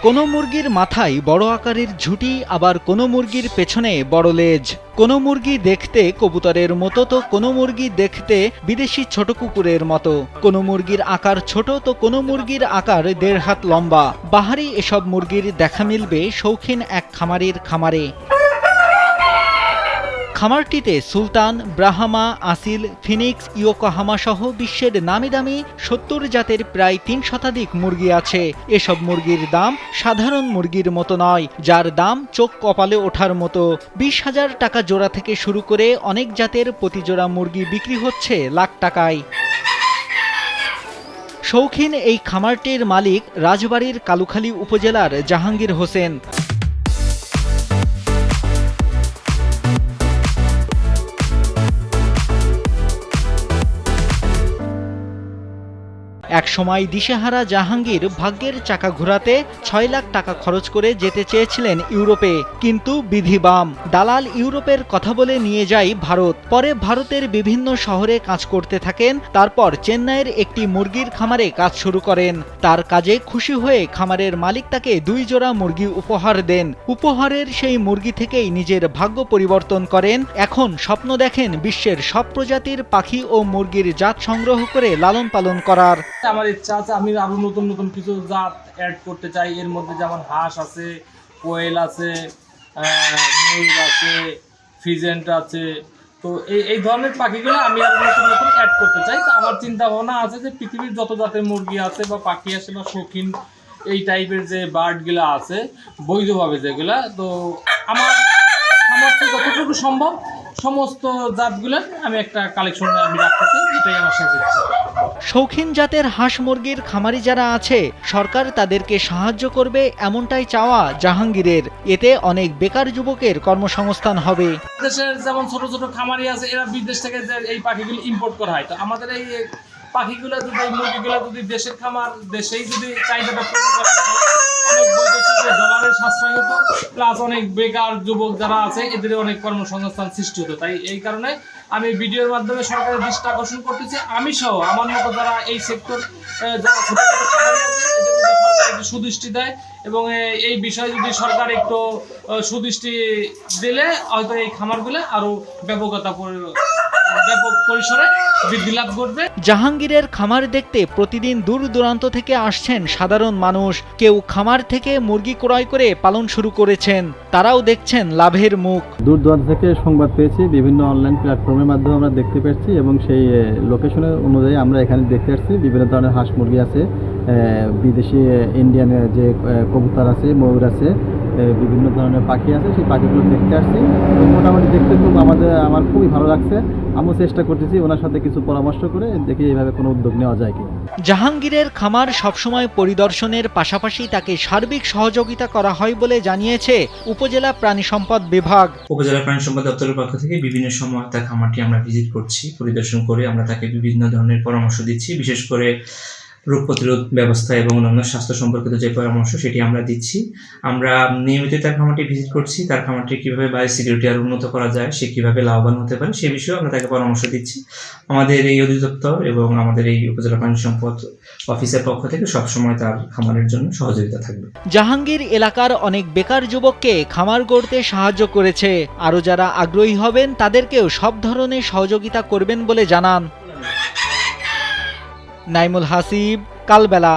কোনো মুরগির মাথায় বড় আকারের ঝুঁটি, আবার কোনো মুরগির পেছনে বড় লেজ। কোনো মুরগি দেখতে কবুতরের মতো তো কোনো মুরগি দেখতে বিদেশি ছোট কুকুরের মতো। কোনো মুরগির আকার ছোট তো কোনো মুরগির আকার 1.5 হাত লম্বা। বাহারি এসব মুরগির দেখা মিলবে শৌখিন এক খামারির খামারে। খামারটিতে সুলতান, ব্রাহ্মা, আসিল, ফিনিক্স, ইয়োকোহামা সহ বিশ্বের নামি দামি 70 জাতের প্রায় 3 শতাধিক মুরগি আছে। এসব মুরগির দাম সাধারণ মুরগির মতো নয়, যার দাম চোখ কপালে ওঠার মতো। 20,000 টাকা জোড়া থেকে শুরু করে অনেক জাতের প্রতি জোড়া মুরগি বিক্রি হচ্ছে লাখ টাকায়। শৌখিন এই খামারটির মালিক রাজবাড়ীর কালুখালী উপজেলার জাহাঙ্গীর হোসেন। এক সময় দিশেহারা জাহাঙ্গীর ভাগ্যের চাকা ঘোরাতে 6 লাখ টাকা খরচ করে যেতে চেয়েছিলেন ইউরোপে, কিন্তু বিধি বাম। দালাল ইউরোপের কথা বলে নিয়ে যায় ভারত। পরে ভারতের বিভিন্ন শহরে কাজ করতে থাকেন, তারপর চেন্নাইয়ের একটি মুরগির খামারে কাজ শুরু করেন। তার কাজে খুশি হয়ে খামারের মালিক তাকে 2 জোড়া মুরগি উপহার দেন। উপহারের সেই মুরগি থেকেই নিজের ভাগ্য পরিবর্তন করেন। এখন স্বপ্ন দেখেন বিশ্বের সব প্রজাতির পাখি ও মুরগির জাত সংগ্রহ করে লালন পালন করার। আমার ইচ্ছা আছে আমি আরো নতুন নতুন কিছু জাত অ্যাড করতে চাই। এর মধ্যে যেমন হাঁস আছে, কোয়েল আছে, ময়ূর আছে, ফিজেন্ট আছে। তো এই ধরনের পাখিগুলো আমি আরো নতুন নতুন অ্যাড করতে চাই। তো আমার চিন্তা ভাবনা আছে যে পৃথিবীর যত জাতের মুরগি আছে বা পাখি আছে বা শৌখিন এই টাইপের যে বার্ডগুলো আছে বৈধভাবে যেগুলা, তো আমার সামর্থ্য যতটুকু সম্ভব সমস্ত জাতগুলো আমি একটা কালেকশনে আমি রাখতে চাই। এটাই আমার শেষ ইচ্ছা। শৌখিন জাতের হাঁস মুরগির খামারি যারা আছে, সরকার তাদেরকে সাহায্য করবে এমনটাই চাওয়া জাহাঙ্গীরের। এতে অনেক বেকার যুবকের কর্মসংস্থান হবে। দেশের যেমন ছোট ছোট খামারি আছে, এরা বিদেশ থেকে যে এই পাখিগুলো ইম্পোর্ট করা হয়, তো আমাদের এই পাখিগুলো যদি এই মুরগিগুলো যদি দেশের খামার দেশেই যদি চাহিদাটা পূরণ করা হয়, অনেক বৈদেশিক ডলারের সাশ্রয় হতো, প্লাস অনেক বেকার যুবক যারা আছে এদের অনেক কর্মসংস্থান সৃষ্টি হতো। তাই এই কারণে আমি ভিডিওর মাধ্যমে সরকারের দৃষ্টি আকর্ষণ করতেছি। আমি সহ আমার মতো যারা এই সেক্টর যারা ছোট ছোট খামারি আছে, এদের যদি সরকার একটু সুদৃষ্টি দেয় এবং এই বিষয়ে যদি সরকার একটু সুদৃষ্টি দিলে হয়তো এই খামারগুলো আরো ব্যাপক পরিসরে বৃদ্ধি লাভ করবে। জাহাঙ্গীরের খামার দেখতে প্রতিদিন দূর দূরান্ত থেকে আসছেন সাধারণ মানুষ। কেউ খামার থেকে মুরগি ক্রয় করে পালন শুরু করেছেন, তারাও দেখছেন লাভের মুখ। দূর দূরান্ত থেকে সংবাদ পেয়েছি, বিভিন্ন অনলাইন প্ল্যাটফর্মের মাধ্যমে আমরা দেখতে পেয়েছি এবং সেই লোকেশনের অনুযায়ী আমরা এখানে দেখতে আসছি। বিভিন্ন ধরনের হাঁস মুরগি আছে, বিদেশি ইন্ডিয়ান যে কবুতর আছে, ময়ূর আছে, বিভিন্ন ধরনের পাখি আছে, সেই পাখিগুলো দেখতে আসছি। মোটামুটি দেখতে আমার খুবই ভালো লাগছে। আমিও চেষ্টা করতেছি ওনার সাথে কিছু পরামর্শ করে দেখি এইভাবে কোনো উদ্যোগ নেওয়া যায় কি। জাহাঙ্গীরের খামার সবসময় পরিদর্শনের পাশাপাশি তাকে সার্বিক সহযোগিতা করা হয় বলে জানিয়েছে উপজেলা প্রাণী সম্পদ বিভাগ। উপজেলা প্রাণী সম্পদ দপ্তরের পক্ষ থেকে বিভিন্ন সময় তার খামারটি আমরা ভিজিট করছি, পরিদর্শন করে আমরা তাকে বিভিন্ন ধরনের পরামর্শ দিচ্ছি। বিশেষ করে রোগ প্রতিরোধ ব্যবস্থা এবং অন্যান্য স্বাস্থ্য সম্পর্কিত যে পরামর্শ সেটি আমরা দিচ্ছি। আমরা নিয়মিত তার খামারটি ভিজিট করছি, তার খামারটি কীভাবে বায়োসিকিউরিটি আরও উন্নত করা যায়, সে কীভাবে লাভবান হতে পারে সে বিষয়ে আমরা তাকে পরামর্শ দিচ্ছি। আমাদের এই অধিদপ্তর এবং আমাদের এই উপজেলা প্রাণী সম্পদ অফিসের পক্ষ থেকে সবসময় তার খামারের জন্য সহযোগিতা থাকবে। জাহাঙ্গীর এলাকার অনেক বেকার যুবককে খামার গড়তে সাহায্য করেছে। আরও যারা আগ্রহী হবেন তাদেরকেও সব ধরনের সহযোগিতা করবেন বলে জানান। নাইমুল হাসিব, কালবেলা।